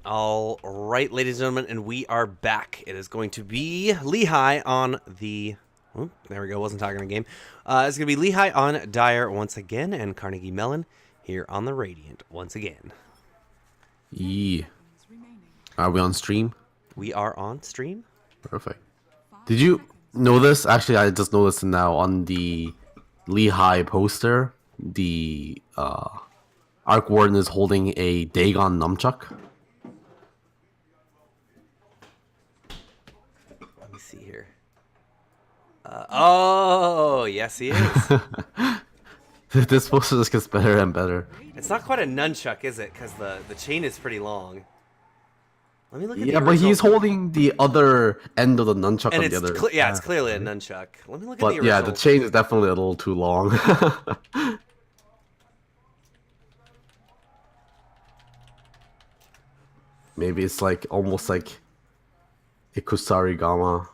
All right, ladies and gentlemen, and we are back. It is going to be Lehigh on the. Oh, there we go. Wasn't talking a game. It's going to be Lehigh on Dyer once again, and Carnegie Mellon here on the Radiant once again. Yeah. Are we on stream? We are on stream. Perfect. Did you know this? Actually, I just noticed it now on the Lehigh poster. The Arc Warden is holding a Dagon nunchuck. Let me see here. Oh, yes, he is. This poster just gets better and better. It's not quite a nunchuck, is it? Because the chain is pretty long. Let me look at Yeah, the but original. he's holding the other end of the nunchuck And on it's the other. it's clearly a nunchuck. Let me look at But the original. yeah, the chain is definitely a little too long. Maybe it's like almost like Ikusarigama.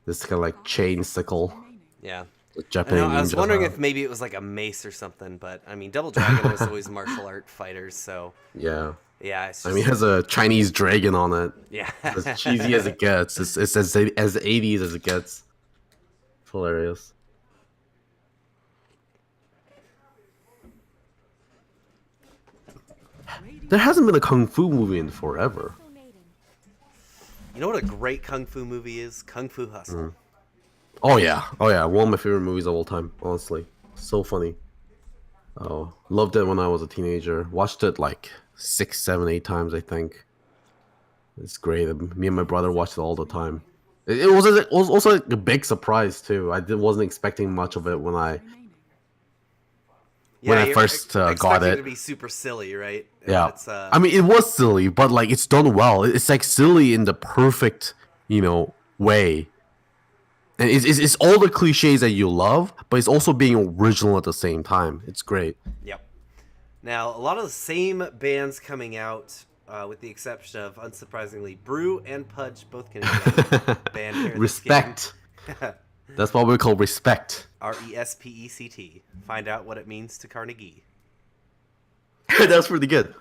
This kind of like chain sickle. Yeah. The I Japanese know, I was ninjas wondering have. if maybe it was like a mace or something, but I mean, Double Dragon was always martial art fighters, so Yeah. yeah. It's just, I mean, it has a Chinese dragon on it. yeah. It's as cheesy as it gets. It's as 80s as it gets. It's hilarious. There hasn't been a kung fu movie in forever. You know what a great kung fu movie is? Kung Fu Hustle. Oh yeah, one of my favorite movies of all time. Honestly, so funny. Oh, loved it when I was a teenager. Watched it like 6, 7, 8 times, I think. It's great. Me and my brother watched it all the time. It was also like a big surprise too. Wasn't expecting much of it when I Yeah, you're first got expecting it. to be super silly, right? Yeah, It's, I mean it was silly, but like it's done well. It's like silly in the perfect, way. And it's all the cliches that you love, but it's also being original at the same time. It's great. yep. Now, a lot of the same bands coming out, with the exception of, unsurprisingly, Brew and Pudge, both Canadian band here. Respect. That's what we call respect. RESPECT. Find out what it means to Carnegie. That's pretty good.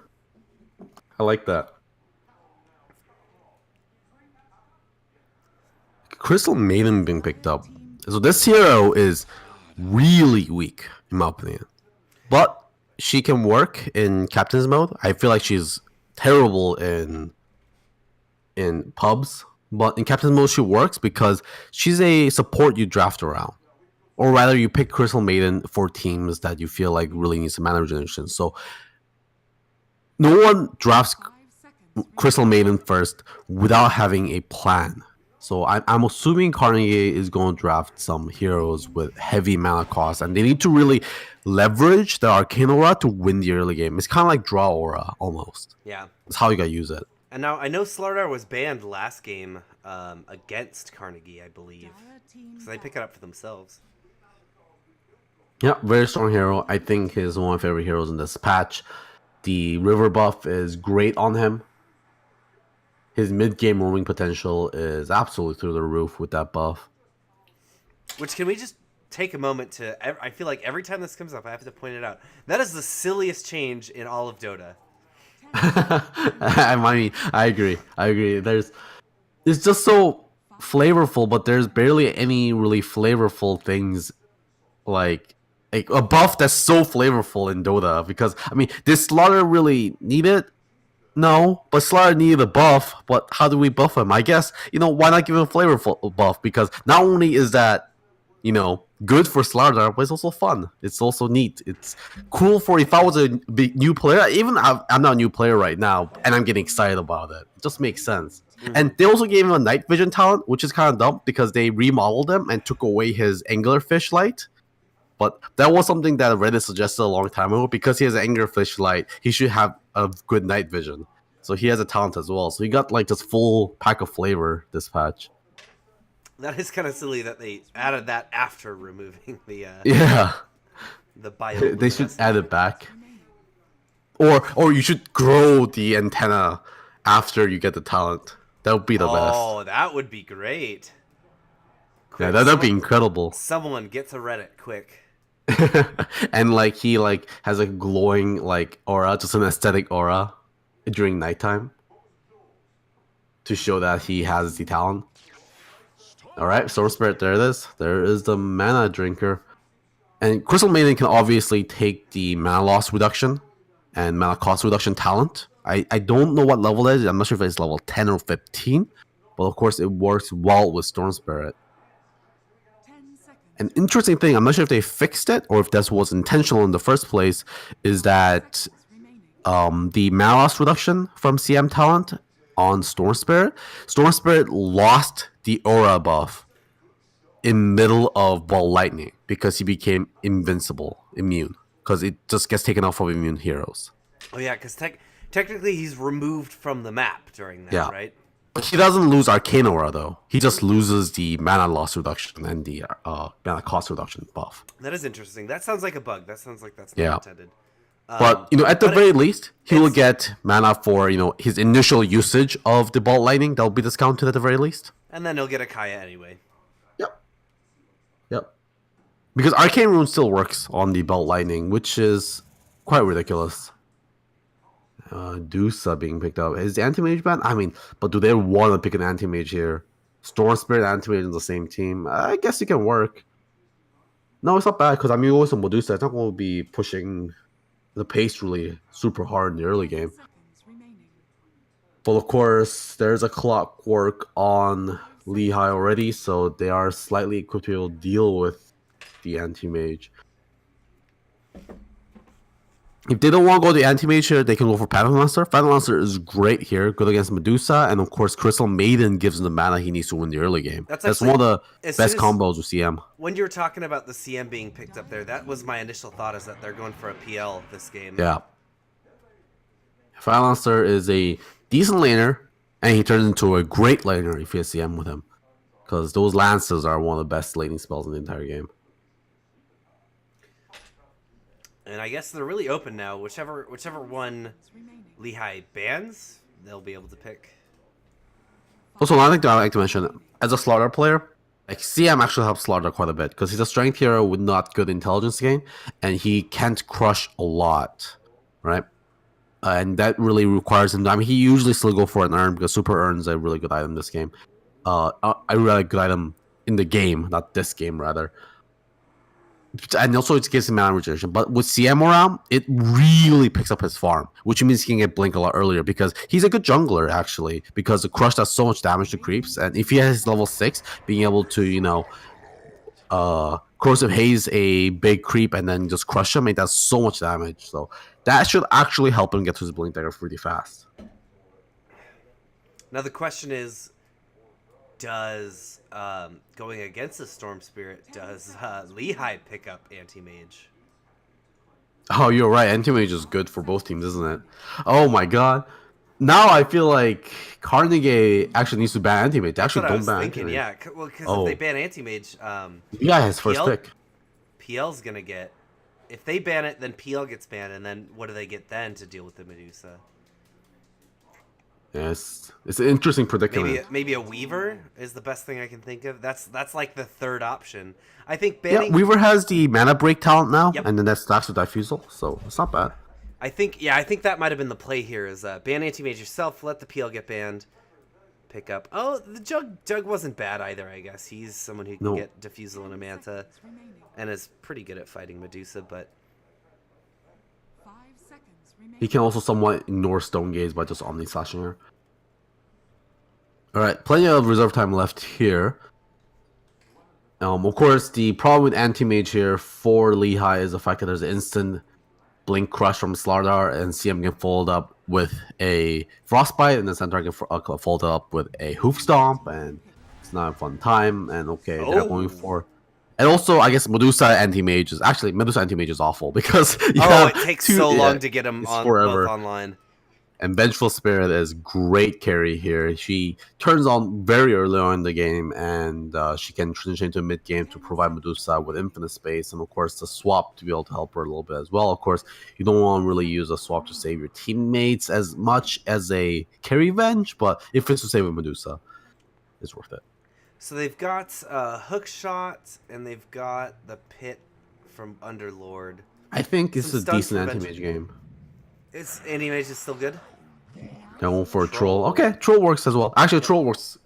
I like that. Crystal Maiden being picked up. So this hero is really weak, in my opinion. But she can work in captain's mode. I feel like she's terrible in pubs, but in captain's mode she works because she's a support you draft around. Or rather, you pick Crystal Maiden for teams that you feel like really need some mana regeneration. So no one drafts Crystal Maiden first without having a plan. So I'm assuming Carnegie is going to draft some heroes with heavy mana cost, and they need to really leverage the Arcane Aura to win the early game. It's kind of like Draw Aura, almost. Yeah. That's how you got to use it. And now, I know Slardar was banned last game against Carnegie, I believe. So they pick it up for themselves. Yeah, very strong hero. I think he's one of my favorite heroes in this patch. The river buff is great on him. His mid-game roaming potential is absolutely through the roof with that buff. Which, can we just take a moment to... I feel like every time this comes up, I have to point it out. That is the silliest change in all of Dota. I mean, I agree. It's just so flavorful, but there's barely any really flavorful things like a buff that's so flavorful in Dota. Because I mean, did Slaughter really need it? No, but Slaughter needed a buff. But how do we buff him? I guess why not give him a flavorful buff? Because not only is that good for Slaughter, but it's also fun. It's also neat. It's cool for if I was a big new player. Even I'm not a new player right now, and I'm getting excited about it. It just makes sense. Mm-hmm. And they also gave him a night vision talent, which is kind of dumb because they remodeled him and took away his anglerfish light. But that was something that Reddit suggested a long time ago. Because he has an anglerfish light, he should have a good night vision. So he has a talent as well. So he got like this full pack of flavor this patch. That is kind of silly that they added that after removing the bio. They should add it back, or you should grow the antenna after you get the talent. That would be the best. Oh, that would be great. Quick, yeah, that'd be incredible. Someone get to Reddit quick. And like he has a glowing like aura, just an aesthetic aura during nighttime. to show that he has the talent. All right, Storm Spirit, there it is. There is the mana drinker. And Crystal Maiden can obviously take the mana loss reduction and mana cost reduction talent. I don't know what level it is. I'm not sure if it's level 10 or 15. But of course, it works well with Storm Spirit. An interesting thing, I'm not sure if they fixed it or if this was intentional in the first place, is that the mana loss reduction from CM talent on Storm Spirit lost the aura buff in middle of Ball Lightning because he became immune, because it just gets taken off of immune heroes. Oh yeah, because technically he's removed from the map during that, right? But he doesn't lose Arcane Aura, though. He just loses the mana loss reduction and the mana cost reduction buff. That is interesting. That sounds like a bug. That sounds like that's not intended. But, at the very least, he will get mana for, his initial usage of the Bolt Lightning. That'll be discounted at the very least. And then he'll get a Kaya anyway. Yep. Because Arcane Rune still works on the Bolt Lightning, which is quite ridiculous. Dusa being picked up. Is the Anti-Mage banned? I mean, but do they want to pick an Anti-Mage here? Storm Spirit and Anti-Mage in the same team? I guess it can work. No, it's not bad, because always a Medusa. It's not going to be pushing the pace really super hard in the early game. But of course, there's a clockwork on Lehigh already, so they are slightly equipped to deal with the Anti-Mage. If they don't want to go the Anti-Mage here, they can go for Phantom Lancer. Phantom Lancer is great here, good against Medusa, and of course, Crystal Maiden gives him the mana he needs to win the early game. That's one of the best combos with CM. When you were talking about the CM being picked up there, that was my initial thought, is that they're going for a PL this game. Yeah. Phantom Lancer is a decent laner, and he turns into a great laner if you have CM with him, because those Lances are one of the best laning spells in the entire game. And I guess they're really open now. Whichever one Lehigh bans, they'll be able to pick. Also, another thing that I like to mention, as a Slaughter player, like CM actually helps Slaughter quite a bit, because he's a strength hero with not good intelligence gain, and he can't crush a lot, right? And that really requires him. I mean, he usually still go for an urn, because super urn's a really good item this game. A really good item in the game, not this game rather. And also it gives him mana regeneration. But with CM around, it really picks up his farm, which means he can get Blink a lot earlier, because he's a good jungler, actually, because the Crush does so much damage to creeps, and if he has level 6, being able to, Corrosive Haze a big creep and then just crush him, it does so much damage. So that should actually help him get to his Blink Dagger pretty fast. Now the question is, does going against the Storm Spirit, does Lehigh pick up Anti-Mage? Oh, you're right. Anti-Mage is good for both teams, isn't it? Oh my god. Now I feel like Carnegie actually needs to ban Anti-Mage. They actually don't ban Anti-Mage. Yeah, well, because if they ban Anti-Mage, yeah, his first pick. PL's gonna get. If they ban it, then PL gets banned, and then what do they get then to deal with the Medusa? Yes, it's an interesting predicament. Maybe a Weaver is the best thing I can think of. That's like the third option. I think banning. Yeah, Weaver has the mana break talent now, and then that stacks with Diffusal, so it's not bad. I think that might have been the play here: is ban Anti-Mage yourself, let the PL get banned, pick up. Oh, the Jug wasn't bad either. I guess he's someone who can get Diffusal and a Manta, and is pretty good at fighting Medusa, but. He can also somewhat ignore Stone Gaze by just Omni Slashing her. Alright, plenty of reserve time left here. Of course, the problem with Anti-Mage here for Lehigh is the fact that there's an instant Blink Crush from Slardar, and CM can fold up with a Frostbite, and then Centaur can fold up with a Hoof Stomp, and it's not a fun time, and they're going for... And also, I guess Medusa Anti-Mage is... Actually, Medusa Anti-Mage is awful, because... it takes so long to get him both online. And Vengeful Spirit is great carry here. She turns on very early on in the game, and she can transition into mid-game to provide Medusa with infinite space, and of course the swap to be able to help her a little bit as well. Of course, you don't want to really use a swap to save your teammates as much as a carry Venge, but if it's to save a Medusa, it's worth it. So they've got Hook Shot, and they've got the Pit from Underlord. I think it's a decent Anti-Mage game. Anti-Mage is still good? Going for a troll. Okay, troll works as well. Actually, troll works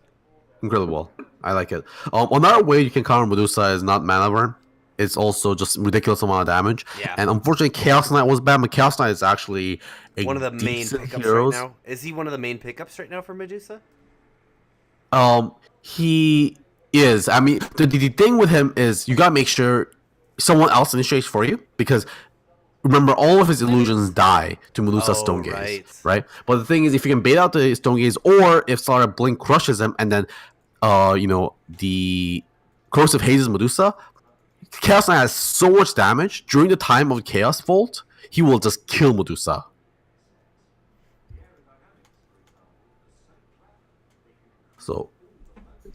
incredibly well. I like it. Another way you can counter Medusa is not mana burn. It's also just ridiculous amount of damage. Yeah. And unfortunately, Chaos Knight was bad, but Chaos Knight is actually a One of the main decent pickups heroes. right now. Is he one of the main pickups right now for Medusa? He is. I mean, the thing with him is you gotta make sure someone else initiates for you, because remember, all of his illusions die to Medusa's Stone Gaze, right? But the thing is, if you can bait out the Stone Gaze, or if Solar Blink crushes him, and then, the Corrosive Hazes Medusa, Chaos Knight has so much damage during the time of Chaos Volt, he will just kill Medusa. So,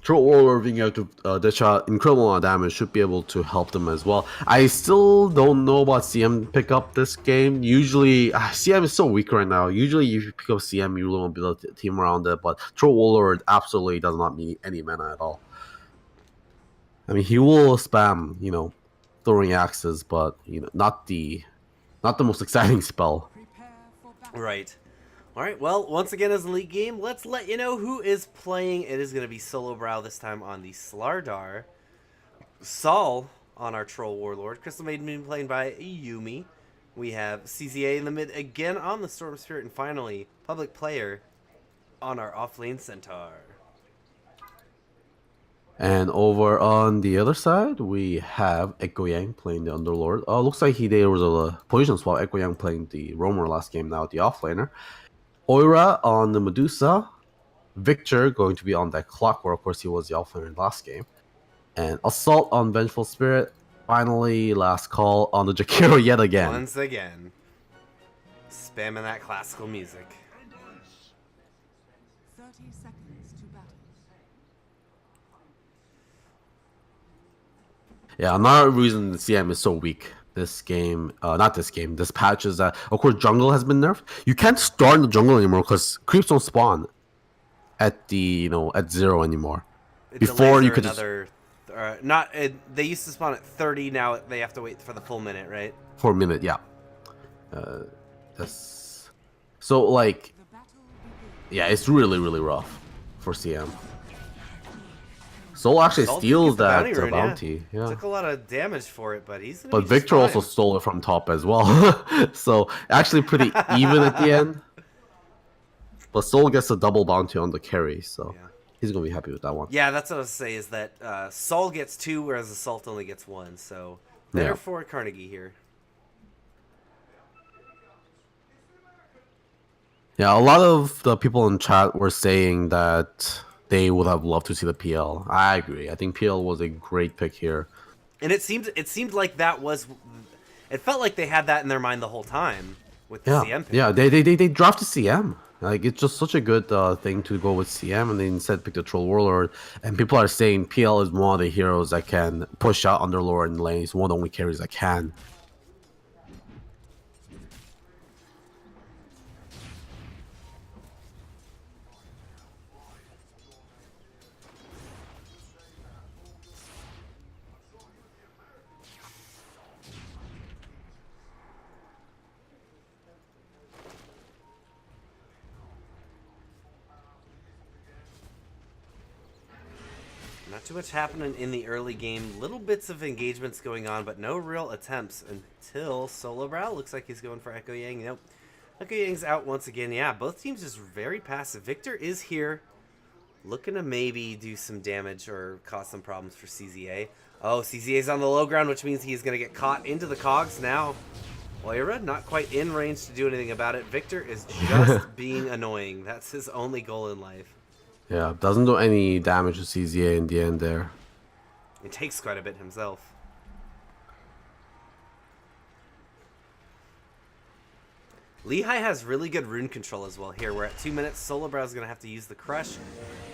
Troll Warlord being able to dish out incredible amount of damage should be able to help them as well. I still don't know about CM pick up this game. Usually, CM is so weak right now. Usually, if you pick up CM, you really want to build a team around it. But Troll Warlord absolutely does not need any mana at all. I mean, he will spam, throwing axes, but not the most exciting spell. Right. All right, well, once again, as a league game, let's let you know who is playing. It is going to be Solo Brow this time on the Slardar. Sol on our Troll Warlord. Crystal Maiden played by Yumi. We have CZA in the mid again on the Storm Spirit. And finally, Public Player on our offlane Centaur. And over on the other side, we have Echo Yang playing the Underlord. Looks like there was a position swap. Echo Yang playing the Roamer last game, now the offlaner. Oira on the Medusa. Victor going to be on that Clockwork. Of course, he was the offlaner last game. And Assault on Vengeful Spirit. Finally, last call on the Jakiro yet again. Once again. Spamming that classical music. 30 seconds to battle. Yeah, another reason the CM is so weak this game, this patch is that, of course, jungle has been nerfed. You can't start in the jungle anymore because creeps don't spawn at at 0 anymore. Before you could they used to spawn at 30, now they have to wait for the full minute, right? For a minute, yeah. That's so like, yeah, it's really rough for CM. Soul actually steals that bounty. Yeah. Took a lot of damage for it, but he's. But Victor also stole it from top as well, so actually pretty even at the end. But Soul gets a double bounty on the carry, so he's gonna be happy with that one. Yeah, that's what I was saying. Is that Soul gets 2, whereas Assault only gets 1. So therefore, Carnegie here. Yeah, a lot of the people in chat were saying that they would have loved to see the PL. I agree. I think PL was a great pick here. And it seemed like that was. It felt like they had that in their mind the whole time with the CM pick. Yeah, they drafted CM. Like, it's just such a good thing to go with CM, and they instead pick the Troll Warlord. And people are saying PL is one of the heroes that can push out Underlord in lane. He's one of the only carries that can. Not too much happening in the early game. Little bits of engagements going on, but no real attempts until Solo Brow. Looks like he's going for Echo Yang. Nope. Echo Yang's out once again. Yeah, both teams just very passive. Victor is here, looking to maybe do some damage or cause some problems for CZA. Oh, CZA's on the low ground, which means he's going to get caught into the cogs now. Oira not quite in range to do anything about it. Victor is just being annoying. That's his only goal in life. Yeah, doesn't do any damage to CZA in the end there. It takes quite a bit himself. Lehigh has really good rune control as well here. We're at 2 minutes. Solo Brow's going to have to use the crush.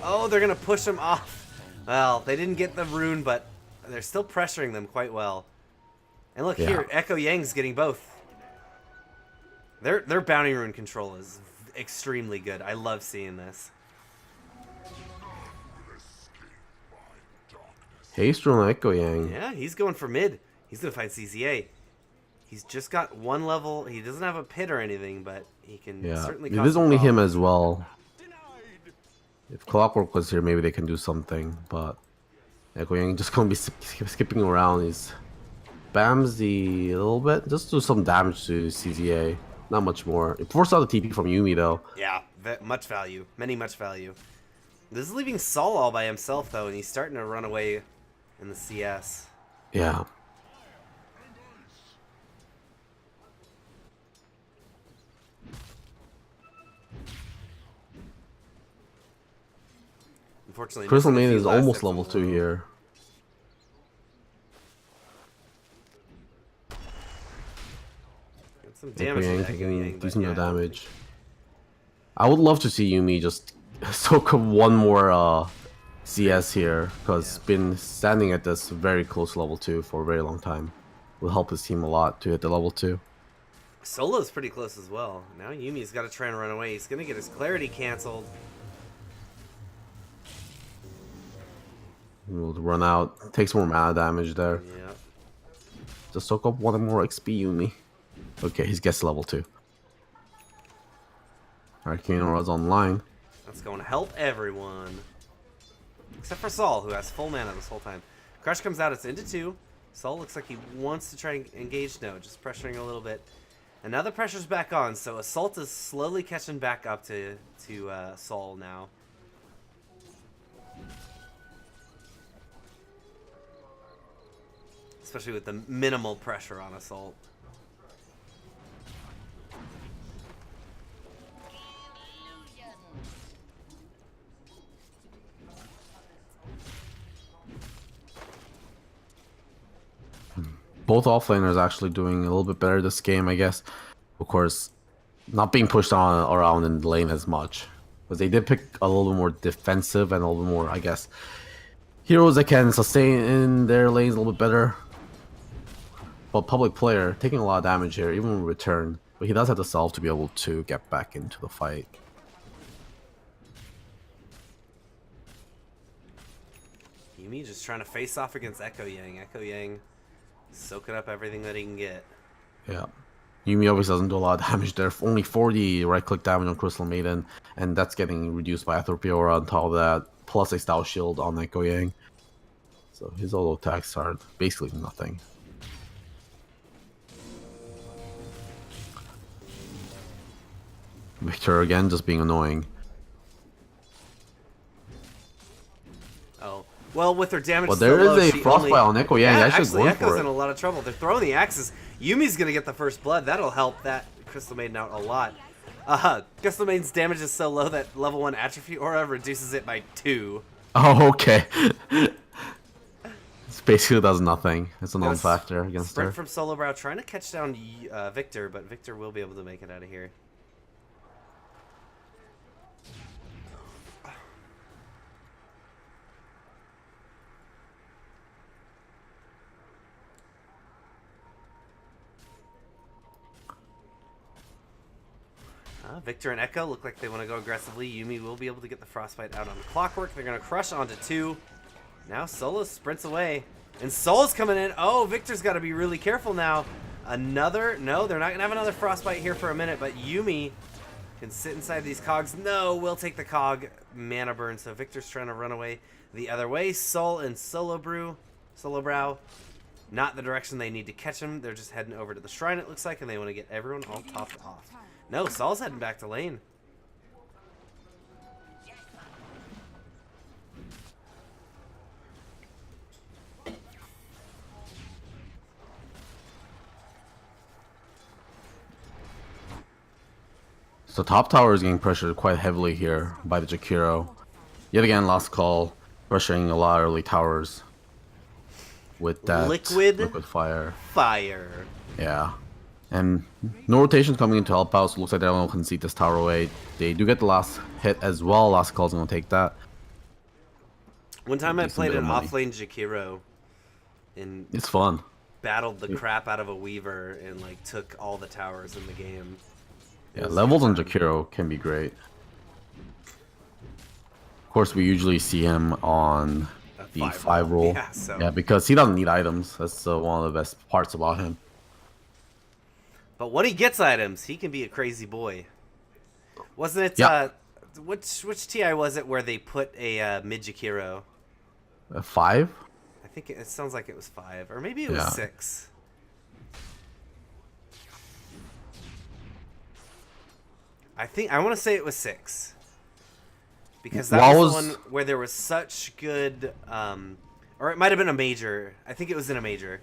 Oh, they're going to push him off. Well, they didn't get the rune, but they're still pressuring them quite well. And look here, Echo Yang's getting both. Their bounty rune control is extremely good. I love seeing this. Haste on Echo Yang. Yeah, he's going for mid. He's going to find CZA. He's just got one level. He doesn't have a pit or anything, but he can Yeah, certainly it cause is some only him problems. as well. If Clockwork was here, maybe they can do something. But Echo Yang just gonna be skipping around. He's spams the a little bit, just do some damage to CZA. Not much more. It forced out the TP from Yumi though. Yeah, much value. Much value. This is leaving Saul all by himself, though, and he's starting to run away in the CS. Yeah. Unfortunately, Crystal missing a Maiden few is last almost hits level on 2 Wu. here. Got some Echo damage Yang to Echo taking Yang, but decent yeah, amount of damage. I would love to see Yumi just soak up one more CS here, because been standing at this very close level 2 for a very long time. Will help his team a lot to hit the level 2. Solo's pretty close as well. Now Yumi's got to try and run away. He's going to get his clarity canceled. Will run out. Takes more mana damage there. Yeah. Just soak up one more XP Yumi. Okay, he gets level 2. Arcane Aura's online. That's going to help everyone. Except for Saul, who has full mana this whole time. Crush comes out. It's into 2. Saul looks like he wants to try and engage. No, just pressuring a little bit. And now the pressure's back on, so Assault is slowly catching back up to Saul now. Especially with the minimal pressure on Assault. Both offlaners actually doing a little bit better this game, I guess. Of course, not being pushed on around in the lane as much. Because they did pick a little bit more defensive and a little bit more, I guess, heroes that can sustain in their lanes a little bit better. But Public Player taking a lot of damage here, even in return. But he does have the self to be able to get back into the fight. Yumi just trying to face off against Echo Yang. Echo Yang soaking up everything that he can get. Yeah. Yumi obviously doesn't do a lot of damage there. Only 40 right-click damage on Crystal Maiden, and that's getting reduced by Atrophy Aura on top of that, plus a Style Shield on Echo Yang. So his auto attacks are basically nothing. Victor again just being annoying. Oh. Well, with her damage Well, so there low, is a she Frostbite only... on Echo Yang. Yeah, Actually actually, going Echo's for in it. a lot of trouble. They're throwing the axes. Yumi's going to get the first blood. That'll help that Crystal Maiden out a lot. Crystal Maiden's damage is so low that level 1 Atrophy Aura reduces it by 2. Oh, okay. This basically does nothing. It's a Got a non-factor against Sprint her. from Solo Brow trying to catch down Victor, but Victor will be able to make it out of here. Victor and Echo look like they want to go aggressively. Yumi will be able to get the Frostbite out on Clockwork. They're going to crush onto 2. Now Solo sprints away. And Soul's coming in. Oh, Victor's got to be really careful now. Another... No, they're not going to have another Frostbite here for a minute, but Yumi can sit inside these cogs. No, we'll take the cog mana burn. So Victor's trying to run away the other way. Soul and Solo Brow, not the direction they need to catch him. They're just heading over to the shrine, it looks like, and they want to get everyone all topped off. No, Saul's heading back to lane. So top tower is getting pressured quite heavily here by the Jakiro. Yet again, last call, pressuring a lot of early towers with that Liquid fire. Fire. Yeah. And no rotation coming in to help out, so it looks like they don't concede this tower away. They do get the last hit as well. Last call's gonna take that. One time I Decent played bit an of money. offlane Jakiro and It's fun. battled the crap out of a Weaver and like took all the towers in the game. It Yeah, was levels on fun. Jakiro can be great. Of course, we usually see him on the 5 5 roll. Yeah, so Yeah, because he doesn't need items. That's one of the best parts about him. But when he gets items, he can be a crazy boy. Wasn't it? Yeah. Which TI was it where they put a mid Jakiro? 5? I think it sounds like it was 5, or maybe it was Yeah. 6. I want to say it was 6. Because that What was the was- one where there was such good, or it might have been a major. I think it was in a major.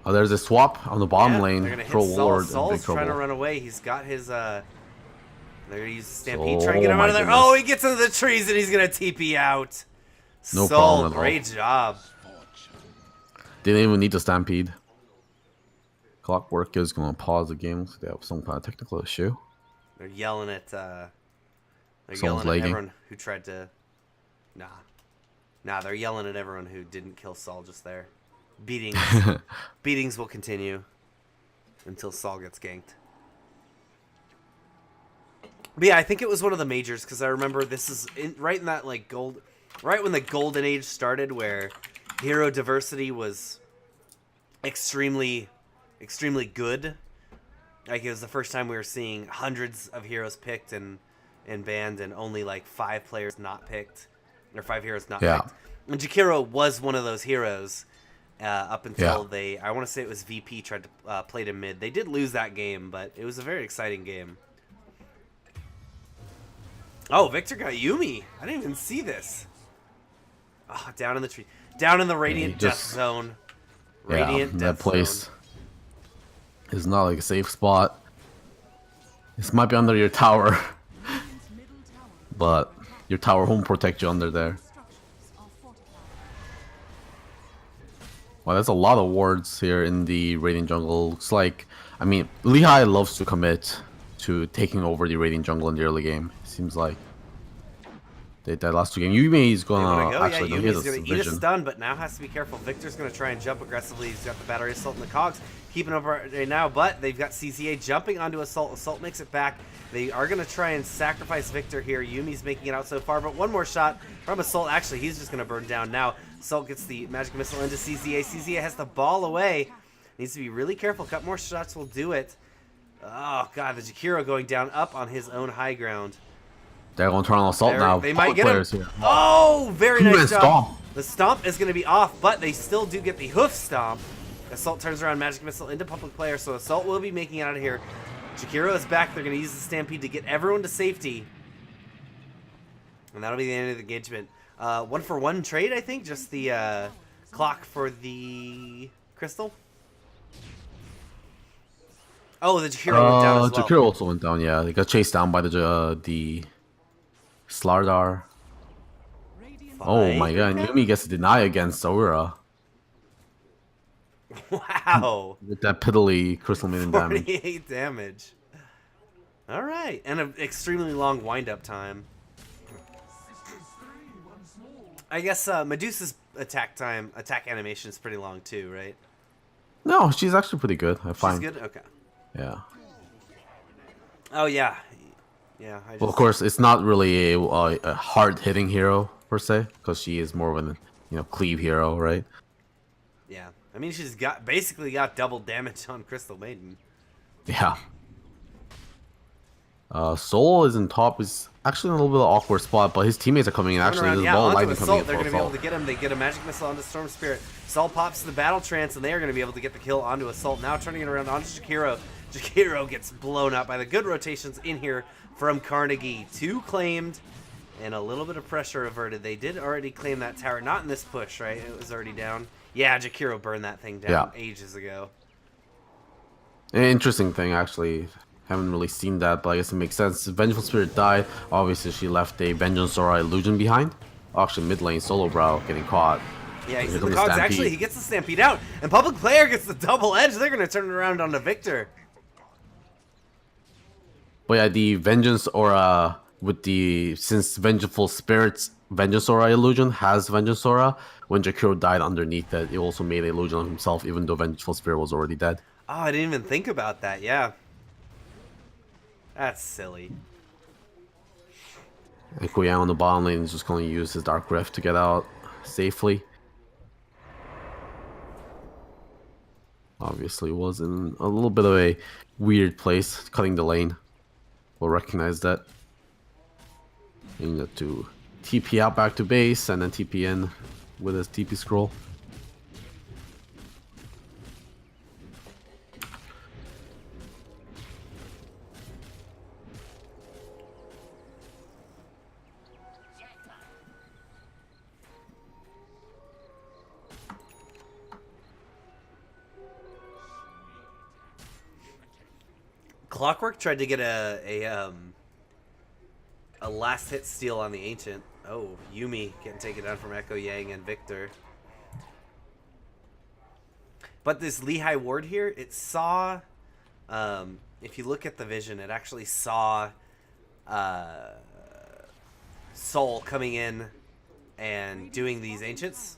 Oh, there's a swap on the bottom Yeah, lane. they're gonna hit Pro Saul. Ward and Saul's big trying to trouble. run away. He's got his they're gonna use the stampede, So- try and get him oh out of my there. goodness. Oh, he gets into the trees and he's gonna TP out. No Saul, problem at all. great job. Didn't even need to stampede. Clockwork is gonna pause the game because they have some kind of technical issue. They're yelling at Someone's yelling at lagging. everyone who tried to. Nah. They're yelling at everyone who didn't kill Saul just there. Beatings, beatings will continue until Saul gets ganked. But yeah, I think it was one of the majors because I remember this is right in that like right when the golden age started, where hero diversity was extremely good. Like it was the first time we were seeing hundreds of heroes picked and banned, and only like 5 players not picked, or 5 heroes not Yeah. picked. And Jakiro was one of those heroes up until Yeah. I want to say it was VP tried to play to mid. They did lose that game, but it was a very exciting game. Oh, Victor got Yumi. I didn't even see this. Oh, down in the tree, down in the Radiant Death just- Zone. Yeah, Radiant that Death place Zone. is not like a safe spot. This might be under your tower, Radiant's middle tower but your tower won't protect you under there. structures are fortified. Well, there's a lot of wards here in the Radiant Jungle. Looks like, I mean, Lehigh loves to commit to taking over the Radiant Jungle in the early game. Seems like that last 2 games. Yumi is They wanna gonna go? actually Yeah, no, he has Yumi's a gonna eat a vision. stun, but now has to be careful. Victor's gonna try and jump aggressively. He's got the battery assault and the cogs, keeping up right now. But they've got CCA jumping onto Assault. Assault makes it back. They are gonna try and sacrifice Victor here. Yumi's making it out so far, but one more shot from Assault. Actually, he's just gonna burn down now. Assault gets the magic missile into CCA. CCA has the ball away. Needs to be really careful. A couple more shots will do it. Oh god, the Jakiro going down up on his own high ground. They're gonna turn on Assault now. They might Public get him. players here. Oh, very Ooh, nice and job. stomp. The stomp is going to be off, but they still do get the hoof stomp. Assault turns around magic missile into public player, so Assault will be making it out of here. Jakiro is back. They're going to use the stampede to get everyone to safety, and that'll be the end of the engagement. 1-for-1 trade, I think. Just the clock for the crystal. Oh, the Jakiro went down as well. Jakiro also went down. Yeah, they got chased down by the Slardar. Radiant Oh my god, Okay. Yumi gets a deny against Aura Wow. with that piddly crystal maiden damage. 48 damage. All right, and an extremely long wind-up time. I guess Medusa's attack animation is pretty long too, right? No, she's actually pretty good. I She's find. good. Okay. Yeah. Oh yeah, yeah. I just, Well, of course, it's not really a hard hitting hero per se, because she is more of an cleave hero, right? Yeah. I mean, she's basically got double damage on Crystal Maiden. Yeah. Soul is in top. Is actually in a little bit of an awkward spot, but his teammates are coming in. Coming Actually, around, there's yeah, a ball of onto lightning coming in Assault. They're for going to be able Assault. to get him. They get a magic missile onto Storm Spirit. Saul pops the battle trance, and they are going to be able to get the kill onto Assault. Now turning it around onto Jakiro. Jakiro gets blown up by the good rotations in here from Carnegie. 2 claimed, and a little bit of pressure averted. They did already claim that tower. Not in this push, right? It was already down. Yeah, Jakiro burned that thing down ages ago. An interesting thing, actually. Haven't really seen that, but I guess it makes sense. Vengeful Spirit died. Obviously, she left a Vengeance Aura illusion behind. Actually, mid lane, Solo Brow getting caught. Yeah, he's Here in the comes cogs. Stampede. Actually, he gets the Stampede out, and Public Player gets the double edge. They're going to turn it around onto Victor. But yeah, the Vengeance Aura with since Vengeful Spirit's Vengeance Aura illusion has Vengeance Aura, when Jakiro died underneath that, it also made an illusion of himself, even though Vengeful Spirit was already dead. Oh, I didn't even think about that. Yeah. That's silly. And Kuyang on the bottom lane is just going to use his Dark Rift to get out safely. obviously was in a little bit of a weird place, cutting the lane. We'll recognize that. You need to TP out back to base and then TP in with his TP scroll. Clockwork tried to get a last hit steal on the Ancient. Oh, Yuumi getting taken down from Echo Yang and Victor. But this Lehigh ward here, it saw, if you look at the vision, it actually saw Soul coming in and doing these Ancients.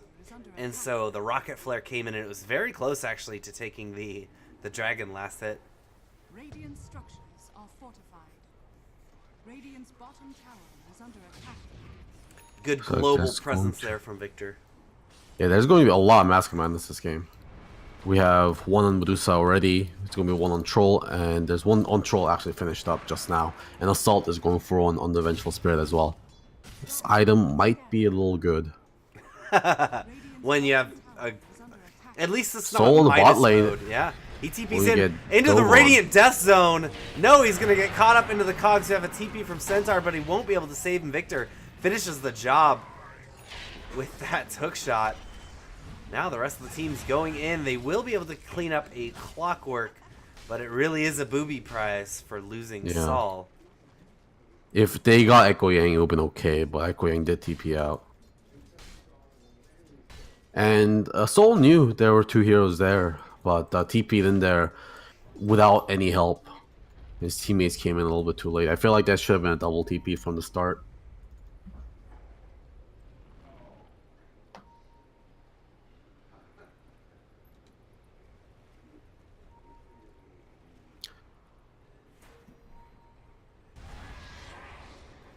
And so the Rocket Flare came in and it was very close actually to taking the Dragon last hit. Radiant structures are fortified. Radiant's bottom tower is under attack. Good So global just presence going there from Victor. Yeah, there's going to be a lot of Masterminds this game. We have one on Medusa already. It's going to be one on Troll, and there's one on Troll actually finished up just now. And Assault is going for one on the Vengeful Spirit as well. This item might be a little good. When you have at least it's not Soul in the Midas bot lane. mode. Yeah. He TP's We get into the Dove on. Radiant Death Zone. No, he's going to get caught up into the cogs. You have a TP from Centaur, but he won't be able to save him. Victor finishes the job with that hook shot. Now the rest of the team's going in. They will be able to clean up a Clockwork, but it really is a booby prize for losing Yeah. Saul. If they got Echo Yang, it would have been okay, but Echo Yang did TP out. And Soul knew there were two heroes there, but TP'd in there without any help. His teammates came in a little bit too late. I feel like that should have been a double TP from the start.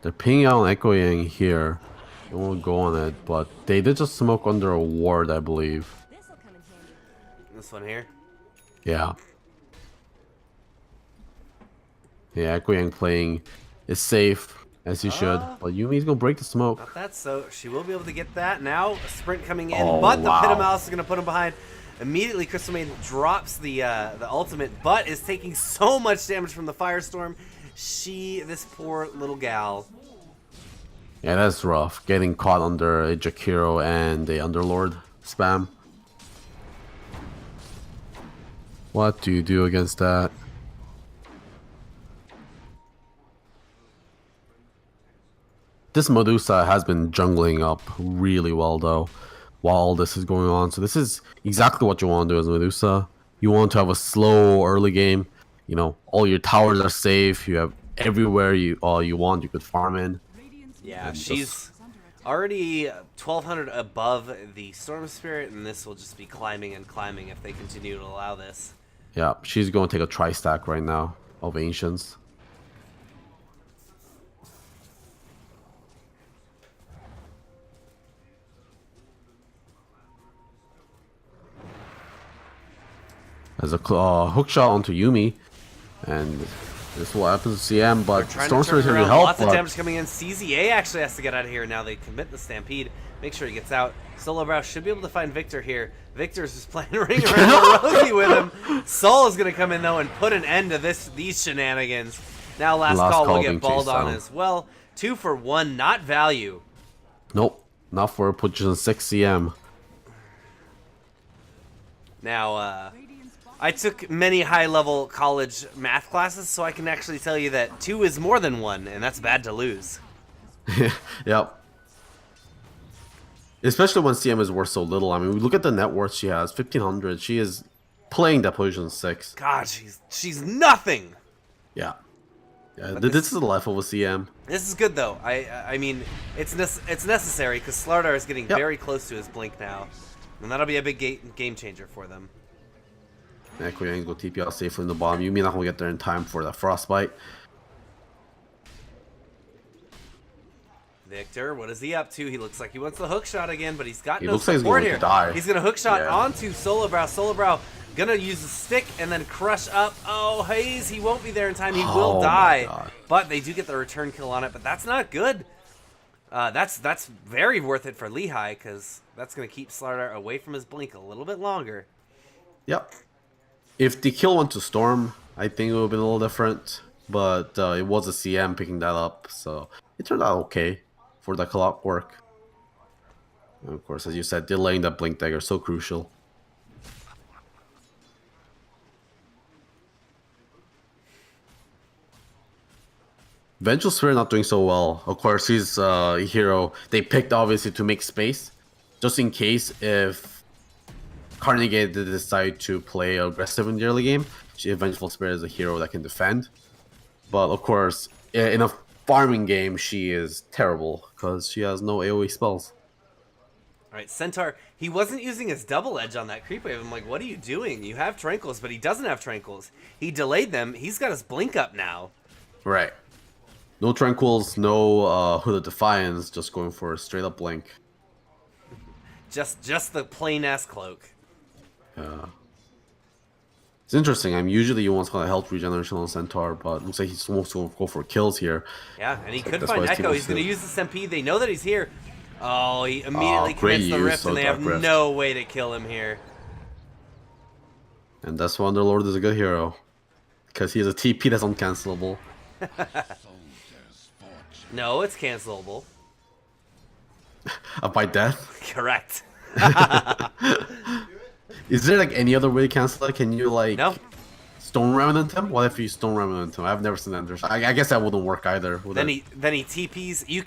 They're pinging out on Echo Yang here. They won't go on it, but they did just smoke under a ward, I believe. This'll come in handy. This one here. Yeah. Yeah, Echo Yang playing is safe, as he should. But Yumi's gonna break the smoke. Not that, so she will be able to get that. Now, a sprint coming in, Oh, but the wow. Pit of Malice is going to put him behind. Immediately, Crystal Maiden drops the ultimate, but is taking so much damage from the Firestorm. This poor little gal. Yeah, that's rough. Getting caught under a Jakiro and a Underlord spam. What do you do against that? This Medusa has been jungling up really well though, while all this is going on. So this is exactly what you want to do as Medusa. You want to have a slow early game. You know, all your towers are safe. You have everywhere you want. You could farm in. Yeah, And she's just- already 1,200 above the Storm Spirit, and this will just be climbing and climbing if they continue to allow this. Yeah, she's going to take a tri-stack right now of Ancients. As a hook shot onto Yuumi, and this is what happens to CM, but Trying Storm to turn Spirit's here to around. help. Lots of but- damage coming in. CZA actually has to get out of here now. They commit the Stampede. Make sure he gets out. Solo Brow should be able to find Victor here. Victor's just playing ring around the rosy with him. Soul is going to come in, though, and put an end to these shenanigans. Now last call will being get balled chased on down. as well. 2 for 1, not value. Nope, not for a position 6 CM. Now, I took many high-level college math classes, so I can actually tell you that 2 is more than 1, and that's bad to lose. Yep. Especially when CM is worth so little. I mean, look at the net worth she has, 1,500. She is playing that position 6. God, she's nothing. Yeah. Yeah, But this is the life of a CM. This is good though. I mean, it's necessary because Slardar is getting Yep. very close to his blink now, and that'll be a big game changer for them. Echo Yang's go TP out safely in the bottom. Yuumi not gonna get there in time for that frostbite. Victor, what is he up to? He looks like he wants the hook shot again, but he's got He no looks like he's support going to here. die. He's gonna hook shot Yeah. onto Solo Brow. Solo Brow Gonna use a stick and then crush up. Oh, Hayes, he won't be there in time. He Oh will my die. God. But they do get the return kill on it. But that's not good. That's very worth it for Lehigh, because that's going to keep Slardar away from his blink a little bit longer. Yep. If the kill went to Storm, I think it would have been a little different. But it was a CM picking that up, so it turned out okay for the clockwork. And of course, as you said, delaying that blink dagger is so crucial. Vengeful Spirit not doing so well. Of course, he's a hero they picked obviously to make space, just in case if Carnegie did decide to play aggressive in the early game. Vengeful Spirit is a hero that can defend, but of course, in a farming game, she is terrible because she has no AoE spells. All right, Centaur, he wasn't using his double edge on that creep wave. I'm like, what are you doing? You have Tranquils, but he doesn't have Tranquils. He delayed them. He's got his blink up now. Right. No Tranquils, no Hood of Defiance, just going for a straight up blink. Just the plain ass cloak. Yeah. It's interesting. I'm usually you want to health regeneration on Centaur, but looks like he's supposed to go for kills here. Yeah, and he could that's find why his team Echo. was He's going to still- use this MP. They know that he's here. Oh, he immediately great commits the use rift, of and they have Dark Rift. no way to kill him here. And that's why Underlord is a good hero. Because he has a TP that's uncancelable. No, it's cancelable. By death? Correct. Is there like any other way to cancel it? Can you like No. Stone Remnant him? What if you Stone Remnant him? I've never seen that. I guess that wouldn't work either. would Then it? he TPs. You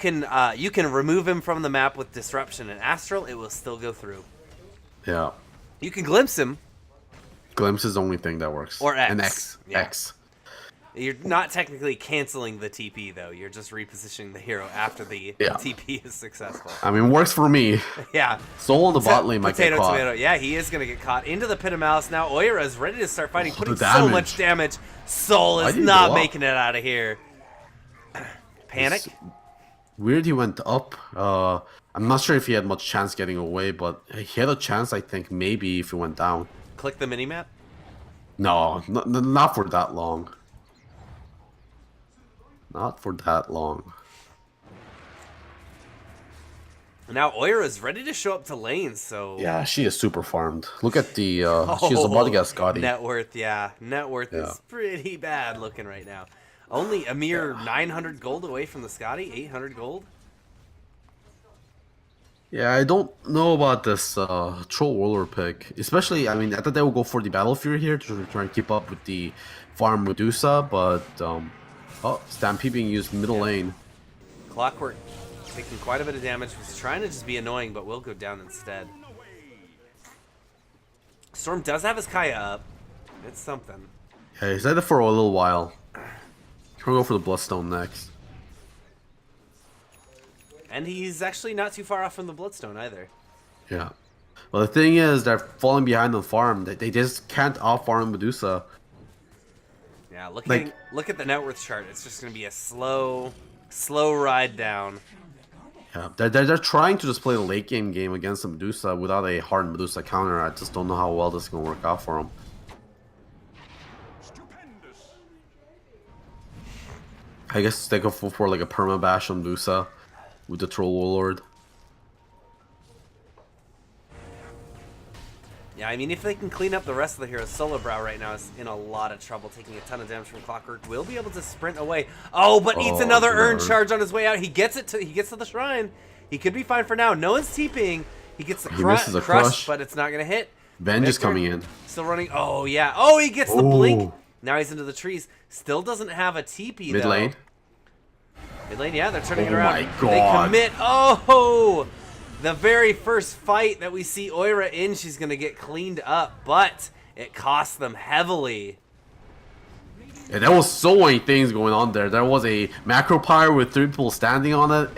can remove him from the map with Disruption and Astral. It will still go through. Yeah. You can glimpse him. Glimpse is the only thing that works. Or X. And X. Yeah. X. You're not technically canceling the TP though. You're just repositioning the hero after the Yeah. TP is successful. I mean, works for me. Yeah. Soul on the bot lane might get Potato, caught. tomato. Yeah, he is gonna get caught into the pit of malice now. Oira is ready to start fighting, putting the so damage. much damage. Soul Why is did he not go up? making it out of here. Panic. Weird he went up. I'm not sure if he had much chance getting away, but he had a chance, I think, maybe if he went down. Click the minimap. No, not for that long. Not for that long. Now Oira is ready to show up to lane, so Yeah, she is super farmed. Look at the, she's about to get Scotty. Net worth, yeah. Net worth Yeah. is pretty bad looking right now. Only a mere 900 gold away from the Scotty, 800 gold. Yeah, I don't know about this Troll Warlord pick. Especially, I mean, I thought they would go for the Battle Fury here to try and keep up with the Farm Medusa, but, oh, Stampede being used middle lane. Clockwork taking quite a bit of damage. Was trying to just be annoying, but will go down instead. Storm does have his Kaya up. It's something. Yeah, he's had it for a little while. We're gonna go for the Bloodstone next. And he's actually not too far off from the Bloodstone either. Yeah. Well, the thing is, they're falling behind on farm. They just can't off-farm Medusa. Yeah, look at the net worth chart. It's just going to be a slow ride down. Yeah, they're trying to just play the late game against the Medusa without a hard Medusa counter. I just don't know how well this is gonna work out for them. I guess they go for like a perma bash on Medusa with the Troll Warlord. Yeah, I mean, if they can clean up the rest of the heroes, Solar Brow right now is in a lot of trouble, taking a ton of damage from Clockwork. Will be able to sprint away. Oh, but eats another urn charge on his way out. He gets to the shrine. He could be fine for now. No one's TPing. He gets the misses a crush, crush. but it's not gonna hit. Venge is Victor coming in. Still running. Oh yeah. Oh, he gets the blink. Ooh. Now he's into the trees. Still doesn't have a TP Mid though. lane. Mid lane, yeah, they're turning it Oh around. my They God. commit. Oh, the very first fight that we see Oira in, she's gonna get cleaned up, but it costs them heavily. Yeah, there was so many things going on there. There was a macro pyre with 3 people standing on it,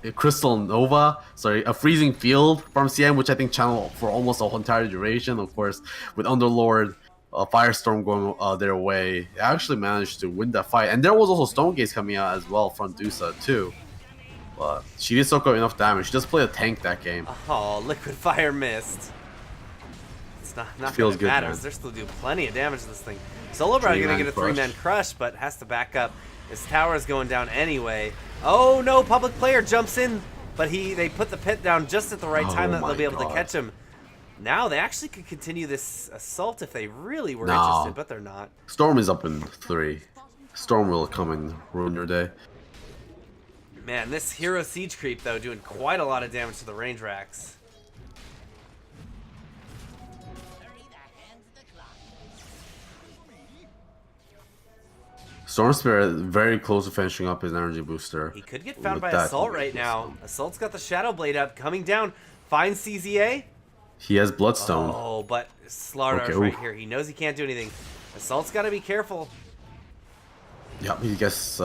a crystal nova, a freezing field from CM, which I think channeled for almost the whole entire duration. Of course, with Underlord, Firestorm going their way, they actually managed to win that fight. And there was also Stone Gaze coming out as well from Dusa too. But she did soak up enough damage. She just played a tank that game. Oh, Liquid Fire missed. It's not Feels that it good, matters. man. They're still doing plenty of damage to this thing. Solo Brow going to get a three-man crush, but has to back up. His tower is going down anyway. Oh no, public player jumps in, but they put the pit down just at the right time that they'll be able to catch him. Now they actually could continue this assault if they really were interested, but they're not. Storm is up in 3. Storm will come and ruin your day. Man, this hero siege creep though doing quite a lot of damage to the range racks. Storm Spirit very close to finishing up his energy booster. He could get found by Assault right now. Assault's got the Shadow Blade up, coming down. Finds CZA. He has Bloodstone. Oh, but Slardar's right here. He knows he can't do anything. Assault's got to be careful. Yep, he gets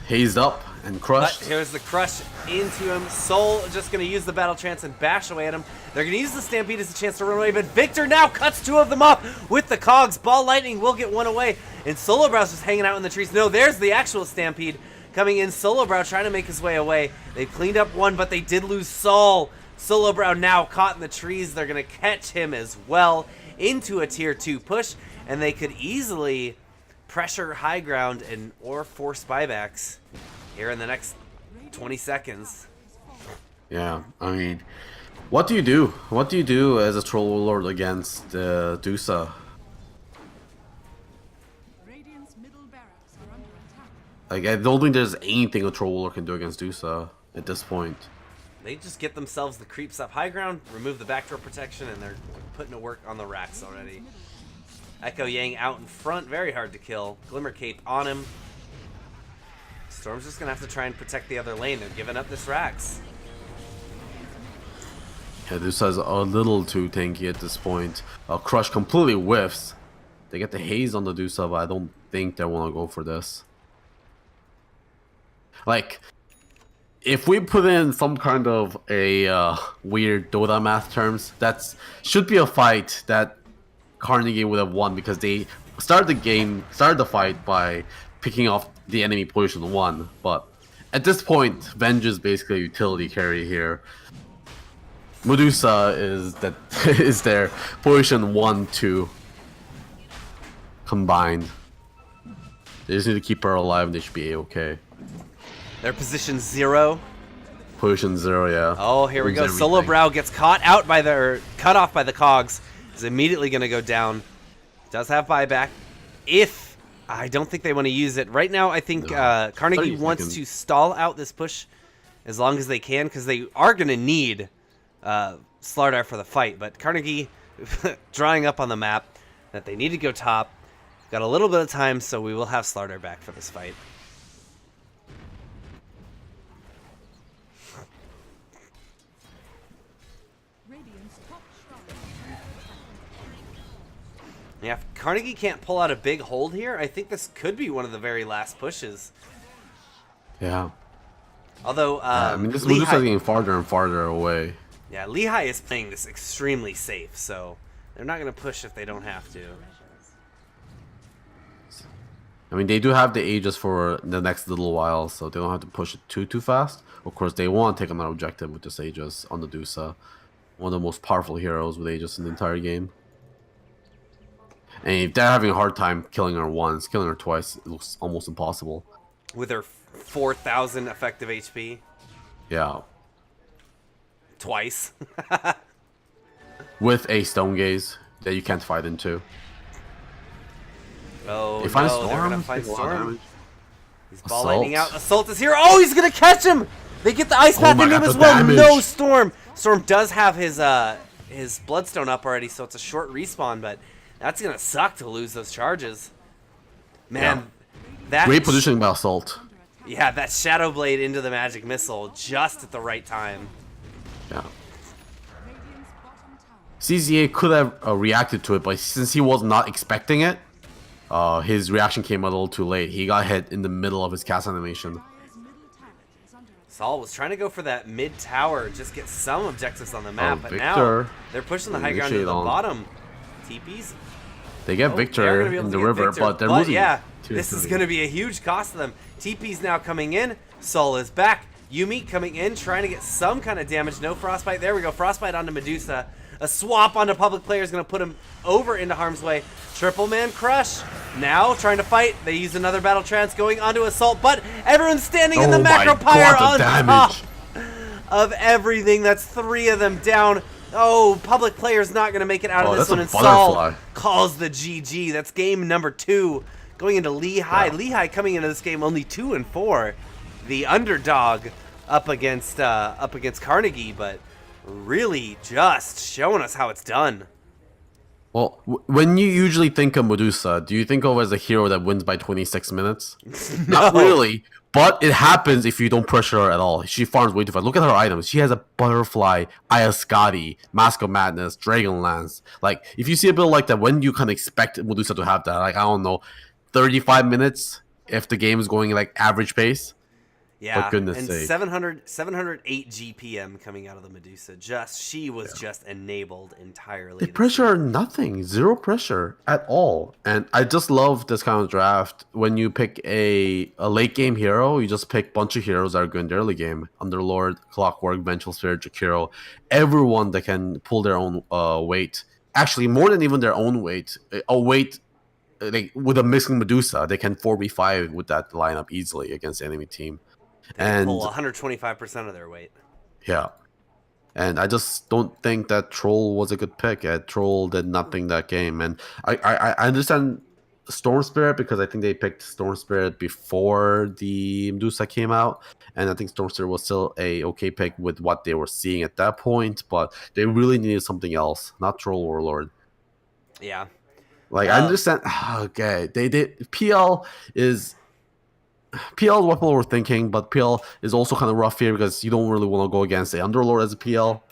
hazed up and crushed. But here's the crush into him. Soul just going to use the battle chance and bash away at him. They're going to use the Stampede as a chance to run away, but Victor now cuts 2 of them off with the cogs. Ball Lightning will get 1 away, and Solo Brow's just hanging out in the trees. No, there's the actual Stampede coming in. Solo Brow trying to make his way away. They cleaned up 1, but they did lose Sol. Solo Brow now caught in the trees. They're going to catch him as well into a tier 2 push, and they could easily pressure high ground or force buybacks here in the next 20 seconds. Yeah, I mean, what do you do? What do you do as a Troll Lord against Dusa? Radiant's middle barracks are under attack. Like, I don't think there's anything a Troll Lord can do against Dusa at this point. They just get themselves the creeps up high ground, remove the backdoor protection, and they're putting to work on the racks already. Echo Yang out in front, very hard to kill. Glimmer Cape on him. Storm's just going to have to try and protect the other lane. They're giving up this racks. Yeah, Dusa's a little too tanky at this point. Crush completely whiffs. They get the haze on the Dusa, but I don't think they want to go for this. Like, if we put in some kind of a weird Dota math terms, that should be a fight that Carnegie would have won, because they started the fight by picking off the enemy position 1. But at this point, Venge is basically a utility carry here. Medusa is their position 1, 2 combined. They just need to keep her alive and they should be okay. They're position 0. Position 0, yeah. Oh, here we go. Everything. Solo Brow gets cut off by the cogs. Is immediately going to go down. Does have buyback. If I don't think they want to use it right now. I think Carnegie wants to stall out this push as long as they can, because they are going to need Slardar for the fight. But Carnegie drawing up on the map that they need to go top. Got a little bit of time, so we will have Slardar back for this fight. Radiant's top shrine. Yeah, if Carnegie can't pull out a big hold here, I think this could be one of the very last pushes. Yeah. Although, I mean, this Lehigh, is getting farther and farther away. yeah, Lehigh is playing this extremely safe, so they're not going to push if they don't have to. I mean, they do have the Aegis for the next little while, so they don't have to push it too fast. Of course, they want to take another objective with this Aegis on the Dusa. One of the most powerful heroes with Aegis in the entire game. And if they're having a hard time killing her once, killing her twice, it looks almost impossible. With her 4,000 effective HP. Yeah. Twice. With a Stone Gaze that you can't fight into. Oh, They find no, Storm. they're going to find Take a lot of Storm. damage. He's ball Assault. lightning out. Assault is here. Oh, he's going to catch him! They get the Ice Path my into him God, as the well. damage. No Storm. Storm does have his Bloodstone up already, so it's a short respawn, but that's going to suck to lose those charges. Man, that... Great positioning by Assault. Yeah, that Shadow Blade into the Magic Missile just at the right time. Yeah. Radiant's bottom tower. CZA could have reacted to it, but since he was not expecting it, his reaction came a little too late. He got hit in the middle of his cast animation. Dire's middle tower is under attack. Saul was trying to go for that mid tower, just get some objectives on the map, but now Victor. they're pushing the high ground to Initiate the on. bottom. TP's. They get Oh, they're Victor gonna be able in to the get river, Victor, but they're losing. yeah, to this is three. going to be a huge cost to them. TP's now coming in. Sol is back. Yumi coming in, trying to get some kind of damage. No Frostbite. There we go. Frostbite onto Medusa. A swap onto public player is going to put him over into harm's way. Triple man crush. Now trying to fight. They use another battle trance going onto assault, but everyone's standing in the macro pyre on top of everything. That's 3 of them down. Oh, public player's not going to make it out of this one. And Saul calls the GG. That's game number 2 going into Lehigh. Yeah. Lehigh coming into this game only 2-4. The underdog up against Carnegie, but really just showing us how it's done. Well, when you usually think of Medusa, do you think of her as a hero that wins by 26 minutes? No. Not really, but it happens if you don't pressure her at all. She farms way too fast. Look at her items. She has a Butterfly, Ayascati, Mask of Madness, Dragonlance. Like, if you see a build like that, when do you kind of expect Medusa to have that? Like, I don't know, 35 minutes if the game is going like average pace? Yeah, for goodness and sake. 708 GPM coming out of the Medusa. She was just enabled entirely. They pressure nothing, 0 pressure at all. And I just love this kind of draft. When you pick a late game hero, you just pick a bunch of heroes that are good in the early game. Underlord, Clockwork, Vengeful Spirit, Jakiro. Everyone that can pull their own weight. Actually, more than even their own weight. Like, with a missing Medusa, they can 4v5 with that lineup easily against the enemy team. And pull 125% of their weight. Yeah. And I just don't think that Troll was a good pick. Troll did nothing that game. And I understand Storm Spirit because I think they picked Storm Spirit before the Medusa came out. And I think Storm Spirit was still a okay pick with what they were seeing at that point. But they really needed something else, not Troll Warlord. Yeah. Like, I understand. Okay. PL is what people were thinking, but PL is also kind of rough here because you don't really want to go against the Underlord as a PL.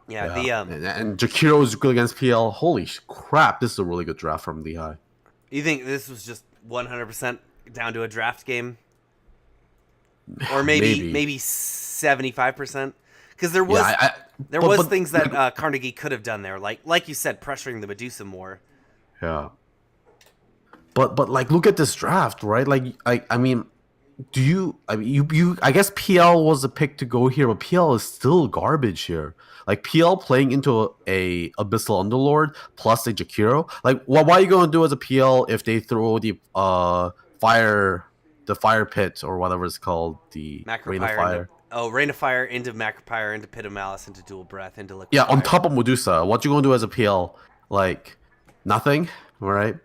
Yeah. And Jakiro is good against PL. Holy crap, this is a really good draft from Lehigh. You think this was just 100% down to a draft game? Or maybe 75%? Because there was was things that Carnegie could have done there, like you said, pressuring the Medusa more. Yeah. But like, look at this draft, right? Like, I mean, I guess PL was a pick to go here, but PL is still garbage here. Like, PL playing into a Abyssal Underlord plus a Jakiro. Like, what are you going to do as a PL if they throw the fire pit or whatever it's called, the Rain of Fire? Rain of Fire into Macropyre, into Pit of Malice, into Dual Breath, into Liquid Fire. On top of Medusa. What you going to do as a PL? Like, nothing, all right?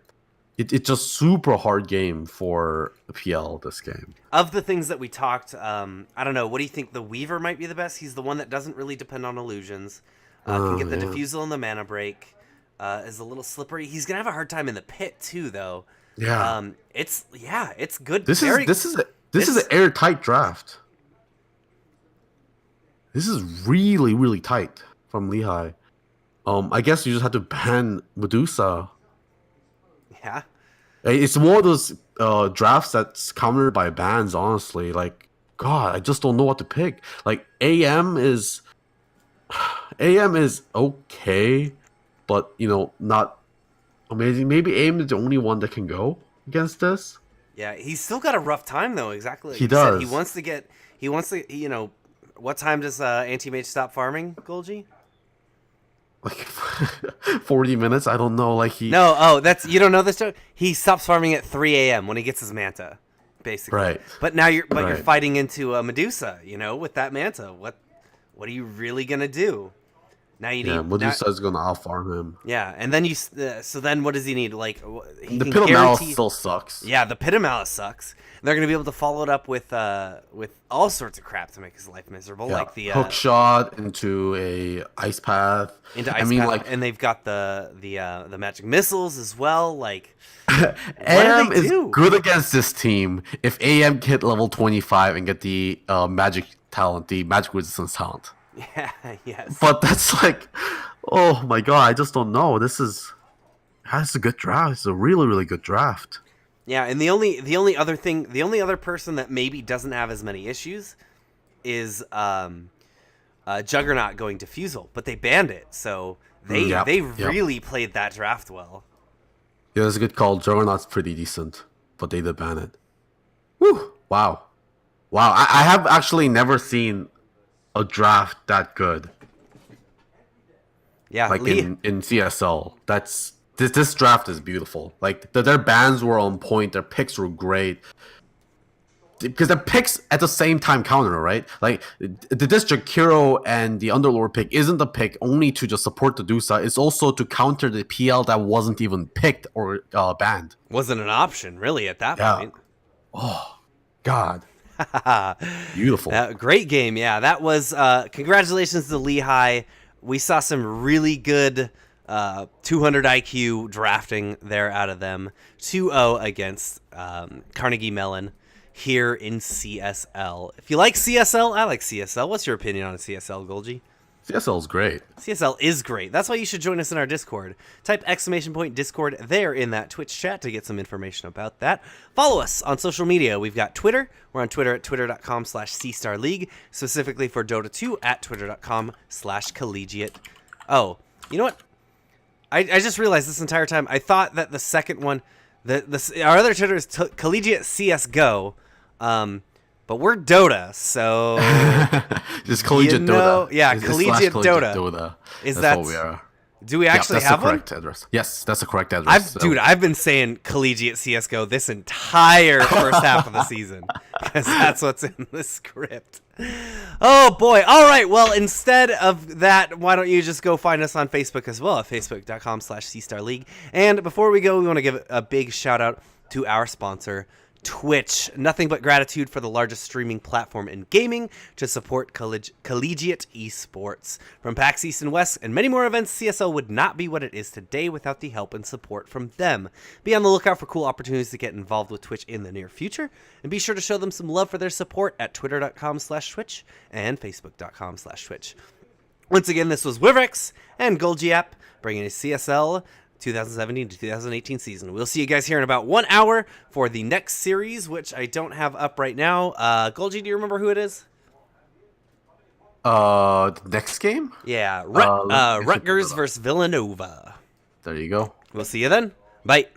It's just super hard game for PL this game. Of the things that we talked, I don't know. What do you think? The Weaver might be the best. He's the one that doesn't really depend on illusions. Can get the Diffusal and the Mana Break. Is a little slippery. He's gonna have a hard time in the pit too, though. Yeah. It's good. This is an airtight draft. This is really, really tight from Lehigh. I guess you just have to ban Medusa. Yeah. It's one of those drafts that's countered by bans, honestly. Like, God, I just don't know what to pick. Like, AM is okay, but, not amazing. Maybe AM is the only one that can go against this. Yeah, he's still got a rough time, though, exactly like he does. Said. He wants to, what time does Anti-Mage stop farming, Golgi? Like 40 minutes? I don't know. Like, you don't know this joke? He stops farming at 3 a.m. when he gets his Manta, basically. Right. But now you're fighting into a Medusa, with that Manta. What are you really gonna do? Now you need Medusa's gonna out-farm him. Yeah, and then so then what does he need? Like, the Pit of Malice still sucks. Yeah, the Pit of Malice sucks. They're gonna be able to follow it up with all sorts of crap to make his life miserable, like the hook shot into a ice path. And they've got the magic missiles as well. Like, AM is good against this team if AM hit level 25 and get the magic talent, the magic resistance talent. Yeah, yes. But that's like, oh my God, I just don't know. This is a good draft. It's a really, really good draft. Yeah, and the only other person that maybe doesn't have as many issues is Juggernaut going Diffusal, but they banned it, so they really played that draft well. Yeah, it's a good call. Juggernaut's pretty decent, but they did ban it. Woo! Wow. I have actually never seen a draft that good. Yeah, like in CSL. This draft is beautiful. Like their bans were on point. Their picks were great. Because the picks at the same time counter, right? Like the District Hero and the Underlord pick isn't the pick only to just support the Dusa. It's also to counter the PL that wasn't even picked or banned. Wasn't an option really at that Yeah. point. Oh, God. Beautiful. Great game. Yeah, that was congratulations to Lehigh. We saw some really good 200 IQ drafting there out of them. 2-0 against Carnegie Mellon here in CSL. If you like CSL, I like CSL. What's your opinion on CSL, Golgi? CSL is great. CSL is great. That's why you should join us in our Discord. Type !Discord there in that Twitch chat to get some information about that. Follow us on social media. We've got Twitter. We're on Twitter at twitter.com/CStarLeague, specifically for Dota 2 at twitter.com/collegiate. Oh, you know what? I just realized this entire time, I thought that the second one, our other Twitter is Collegiate CSGO, but we're Dota, so Just collegiate Dota. Yeah, It's collegiate /collegiate Dota. That's that what we are. Do we actually that's have the one? correct address. Yes, that's the correct address. I've been saying Collegiate CSGO this entire first half of the season because that's what's in the script. Oh boy! All right. Well, instead of that, why don't you just go find us on Facebook as well at facebook.com/CStarLeague. And before we go, we want to give a big shout out to our sponsor, Twitch. Nothing but gratitude for the largest streaming platform in gaming to support collegiate esports. From PAX East and West and many more events, CSL would not be what it is today without the help and support from them. Be on the lookout for cool opportunities to get involved with Twitch in the near future, and be sure to show them some love for their support at twitter.com/Twitch and facebook.com/Twitch. Once again, this was Wivrix and Golgiap bringing a CSL 2017 to 2018 season. We'll see you guys here in about 1 hour for the next series, which I don't have up right now. Golgi, do you remember who it is? The next game? Yeah, Rutgers versus Villanova. There you go. We'll see you then. Bye.